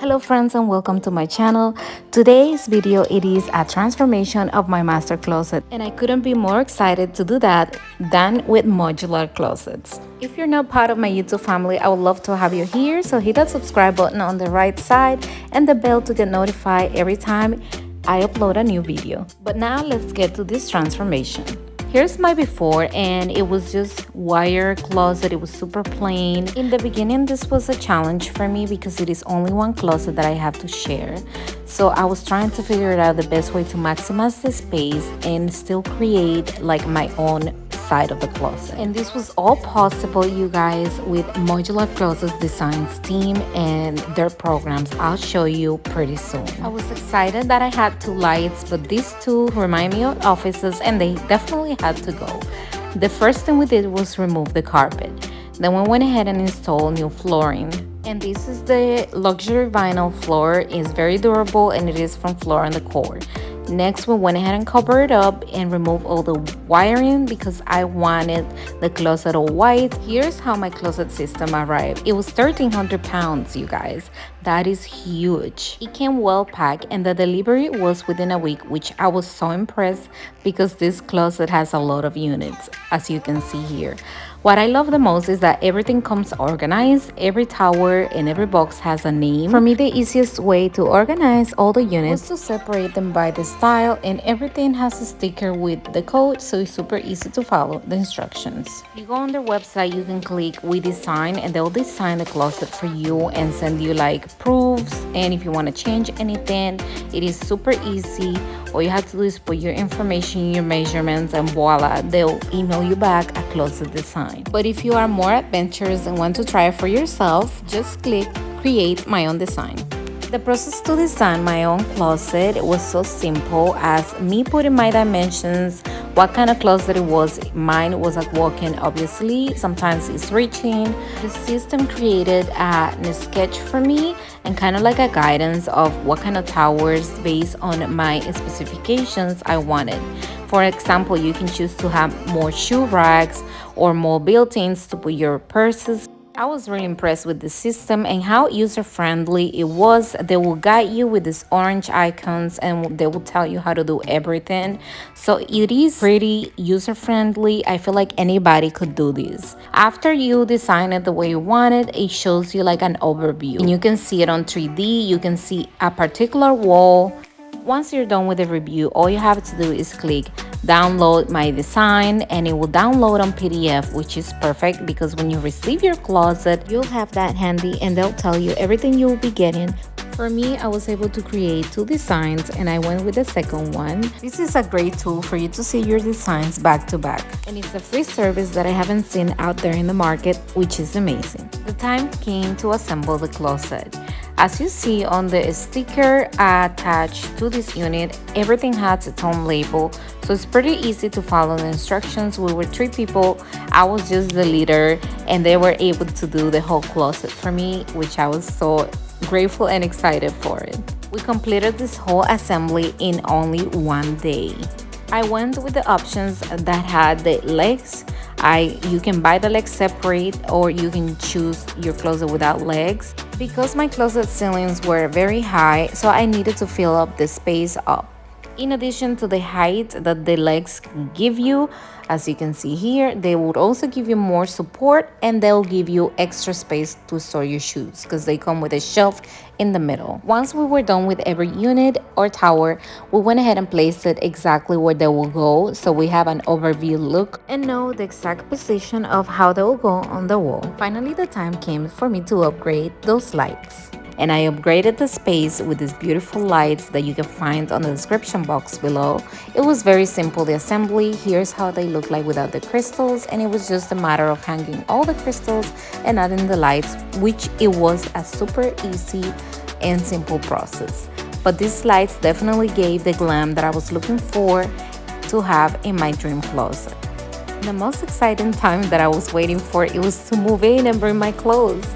Hello friends and welcome to my channel. Today's video it is a transformation of my master closet and I couldn't be more excited to do that than with modular closets. If you're not part of my YouTube family, I would love to have you here, so hit that subscribe button on the right side and the bell to get notified every time I upload a new video. But now let's get to this transformation. Here's my before, and it was just wire closet. It was super plain. In the beginning, this was a challenge for me because it is only one closet that I have to share. So I was trying to figure out the best way to maximize the space and still create like my own side of the closet. And this was all possible, you guys, with Modular Closet Designs team and their programs. I'll show you pretty soon. I was excited that I had two lights, but these two remind me of offices and they definitely had to go. The first thing we did was remove the carpet. Then we went ahead and installed new flooring. And this is the luxury vinyl floor. It's very durable and it is from Floor & Decor. Next, we went ahead and covered it up and removed all the wiring because I wanted the closet all white. Here's how my closet system arrived. It was 1,300 pounds, you guys. That is huge. It came well packed and the delivery was within a week, which I was so impressed because this closet has a lot of units, as you can see here. What I love the most is that everything comes organized. Every tower and every box has a name. For me, the easiest way to organize all the units was to separate them by the style, and everything has a sticker with the code, so it's super easy to follow the instructions. If you go on their website, you can click We Design and they'll design the closet for you and send you like proofs. And if you want to change anything, it is super easy. All you have to do is put your information, your measurements, and voila, they'll email you back a closet design. But if you are more adventurous and want to try it for yourself, just click Create My Own Design. The process to design my own closet was so simple as me putting my dimensions, what kind of closet it was. Mine was a walk-in, obviously. Sometimes it's reaching. The system created a sketch for me and kind of like a guidance of what kind of towers based on my specifications I wanted. For example, you can choose to have more shoe racks or more built-ins to put your purses. I was really impressed with the system and how user-friendly it was. They will guide you with these orange icons and they will tell you how to do everything. So it is pretty user-friendly. I feel like anybody could do this. After you design it the way you want it, it shows you like an overview. And you can see it on 3D. You can see a particular wall. Once you're done with the review, all you have to do is click download my design and it will download on PDF, which is perfect because when you receive your closet, you'll have that handy and they'll tell you everything you'll be getting. For me, I was able to create two designs and I went with the second one. This is a great tool for you to see your designs back to back. And it's a free service that I haven't seen out there in the market, which is amazing. The time came to assemble the closet. As you see on the sticker attached to this unit, everything has its own label, so it's pretty easy to follow the instructions. We were 3 people. I was just the leader and they were able to do the whole closet for me, which I was so grateful and excited for it. We completed this whole assembly in only one day. I went with the options that had the legs. You can buy the legs separate or you can choose your closet without legs. Because my closet ceilings were very high, so I needed to fill up the space up. In addition to the height that the legs can give you, as you can see here, they would also give you more support and they'll give you extra space to store your shoes because they come with a shelf in the middle. Once we were done with every unit or tower, we went ahead and placed it exactly where they will go, so we have an overview look and know the exact position of how they will go on the wall. Finally, the time came for me to upgrade those lights. And I upgraded the space with these beautiful lights that you can find on the description box below. It was very simple, the assembly. Here's how they look like without the crystals, and it was just a matter of hanging all the crystals and adding the lights, which it was a super easy and simple process. But these lights definitely gave the glam that I was looking for to have in my dream closet. The most exciting time that I was waiting for, it was to move in and bring my clothes.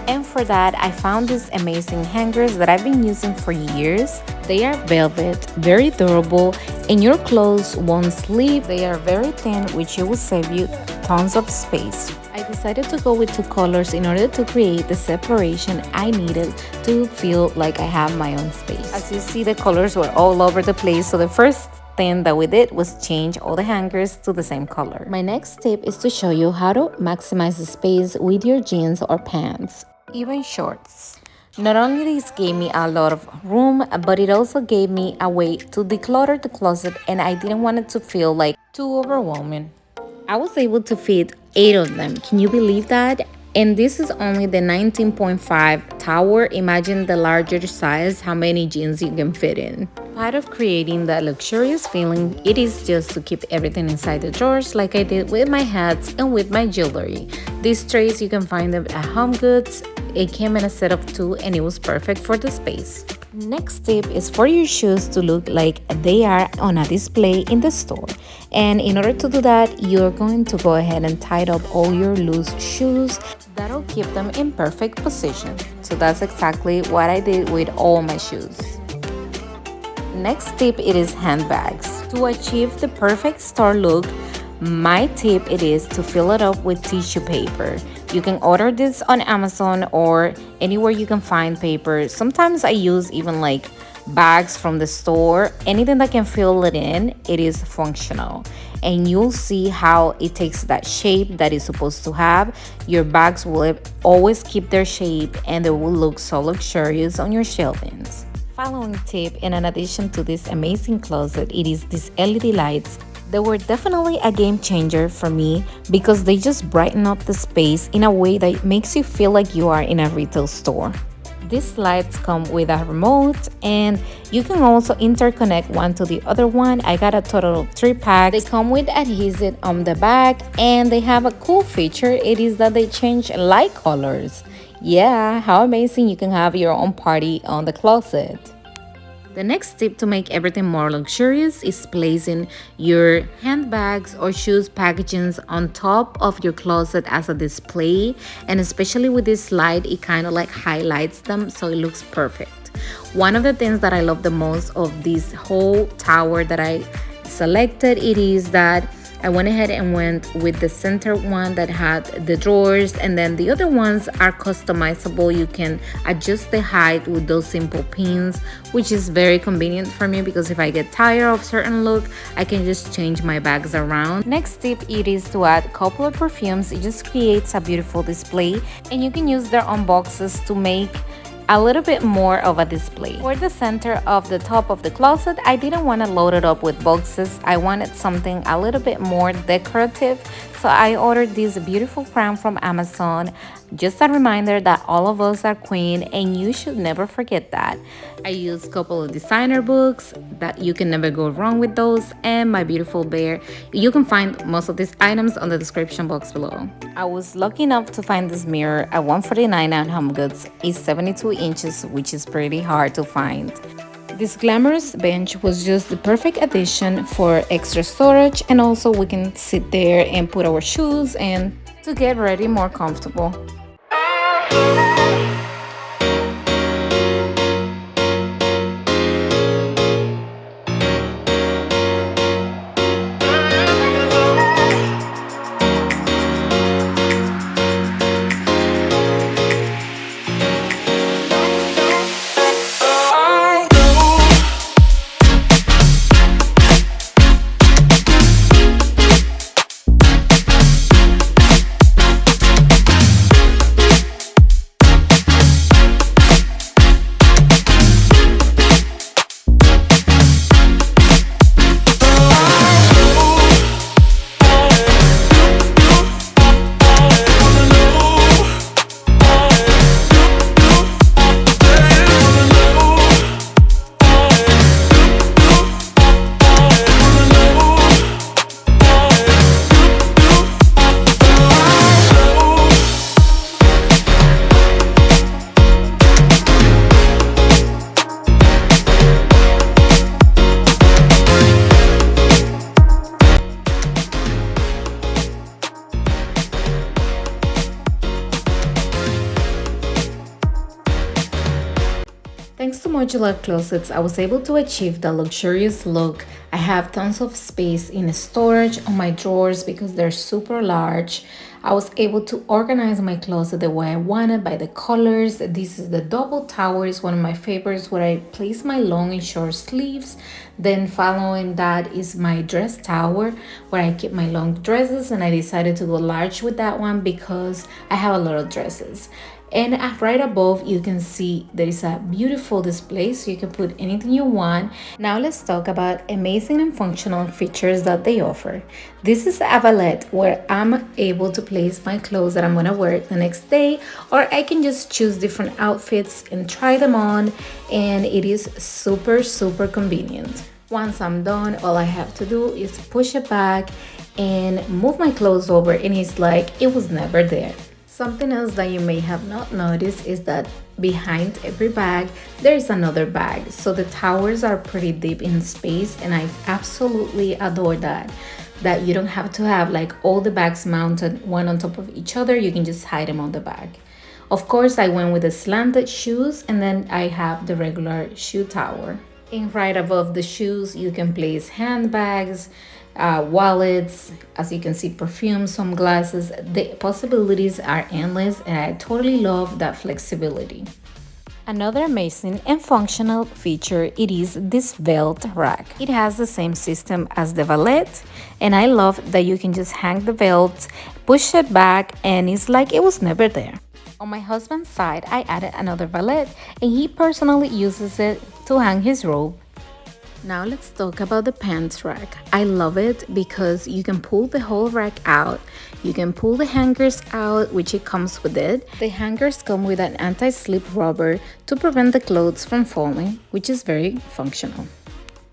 And for that, I found these amazing hangers that I've been using for years. They are velvet, very durable, and your clothes won't slip. They are very thin, which will save you tons of space. I decided to go with two colors in order to create the separation I needed to feel like I have my own space. As you see, the colors were all over the place, so the first thing that we did was change all the hangers to the same color. My next tip is to show you how to maximize the space with your jeans or pants, even shorts. Not only this gave me a lot of room, but it also gave me a way to declutter the closet, and I didn't want it to feel like too overwhelming. I was able to fit 8 of them. Can you believe that? And this is only the 19.5 tower. Imagine the larger size, how many jeans you can fit in. Part of creating that luxurious feeling, it is just to keep everything inside the drawers like I did with my hats and with my jewelry. These trays, you can find them at Home Goods. It came in a set of 2 and it was perfect for the space. Next tip is for your shoes to look like they are on a display in the store. And in order to do that, you're going to go ahead and tie up all your loose shoes. That'll keep them in perfect position. So that's exactly what I did with all my shoes. Next tip, it is handbags. To achieve the perfect store look, my tip it is to fill it up with tissue paper. You can order this on Amazon or anywhere you can find paper. Sometimes I use even like bags from the store. Anything that can fill it in, it is functional. And you'll see how it takes that shape that it's supposed to have. Your bags will always keep their shape and they will look so luxurious on your shelvings. Following tip, and in addition to this amazing closet, it is these LED lights. They were definitely a game changer for me because they just brighten up the space in a way that makes you feel like you are in a retail store. These lights come with a remote and you can also interconnect one to the other one. I got a total of 3 packs. They come with adhesive on the back and they have a cool feature. It is that they change light colors. Yeah, how amazing, you can have your own party on the closet. The next tip to make everything more luxurious is placing your handbags or shoes packagings on top of your closet as a display. And especially with this light, it kind of like highlights them so it looks perfect. One of the things that I love the most of this whole tower that I selected, it is that I went ahead and went with the center one that had the drawers, and then the other ones are customizable. You can adjust the height with those simple pins, which is very convenient for me because if I get tired of certain look, I can just change my bags around. Next tip, it is to add a couple of perfumes. It just creates a beautiful display, and you can use their own boxes to make a little bit more of a display. For the center of the top of the closet, I didn't want to load it up with boxes. I wanted something a little bit more decorative, so I ordered this beautiful crown from Amazon. Just a reminder that all of us are queen and you should never forget that. I used a couple of designer books that you can never go wrong with those, and my beautiful bear. You can find most of these items on the description box below. I was lucky enough to find this mirror at $149 at Home Goods. It's 72 inches, which is pretty hard to find. This glamorous bench was just the perfect addition for extra storage, and also we can sit there and put our shoes and to get ready more comfortable. Thanks to modular closets, I was able to achieve the luxurious look. I have tons of space in storage on my drawers because they're super large. I was able to organize my closet the way I wanted by the colors. This is the double tower, is one of my favorites, where I place my long and short sleeves. Then following that is my dress tower, where I keep my long dresses, and I decided to go large with that one because I have a lot of dresses. And right above, you can see there is a beautiful display, so you can put anything you want. Now let's talk about amazing and functional features that they offer. This is a valet, where I'm able to place my clothes that I'm gonna wear the next day, or I can just choose different outfits and try them on, and it is super convenient. Once I'm done, all I have to do is push it back and move my clothes over, and it's like it was never there. Something else that you may have not noticed is that behind every bag, there is another bag. So the towers are pretty deep in space, and I absolutely adore that. That you don't have to have like all the bags mounted one on top of each other. You can just hide them on the bag. Of course, I went with the slanted shoes, and then I have the regular shoe tower. And right above the shoes, you can place handbags, wallets, as you can see, perfume, sunglasses. The possibilities are endless, and I totally love that flexibility. Another amazing and functional feature, it is this belt rack. It has the same system as the valet, and I love that you can just hang the belt, push it back, and it's like it was never there. On my husband's side, I added another valet, and he personally uses it to hang his robe. Now let's talk about the pants rack. I love it because you can pull the whole rack out. You can pull the hangers out, which it comes with it. The hangers come with an anti-slip rubber to prevent the clothes from falling, which is very functional.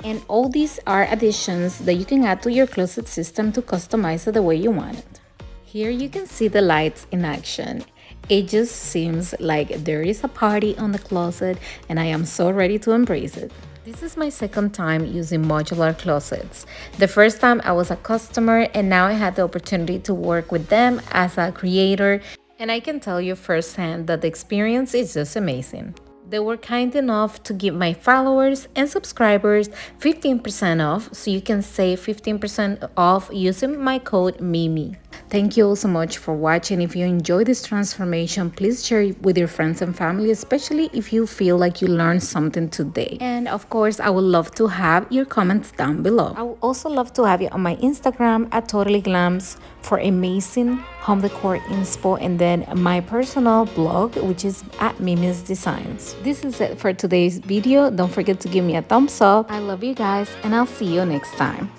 And all these are additions that you can add to your closet system to customize it the way you want it. Here you can see the lights in action. It just seems like there is a party on the closet, and I am so ready to embrace it. This is my second time using modular closets. The first time I was a customer, and now I had the opportunity to work with them as a creator, and I can tell you firsthand that the experience is just amazing. They were kind enough to give my followers and subscribers 15% off, so you can save 15% off using my code MIMI. Thank you all so much for watching. If you enjoyed this transformation, please share it with your friends and family, especially if you feel like you learned something today. And of course, I would love to have your comments down below. I would also love to have you on my Instagram at TotallyGlams for amazing home decor inspo, and then my personal blog, which is at Mimi's Designs. This is it for today's video. Don't forget to give me a thumbs up. I love you guys, and I'll see you next time.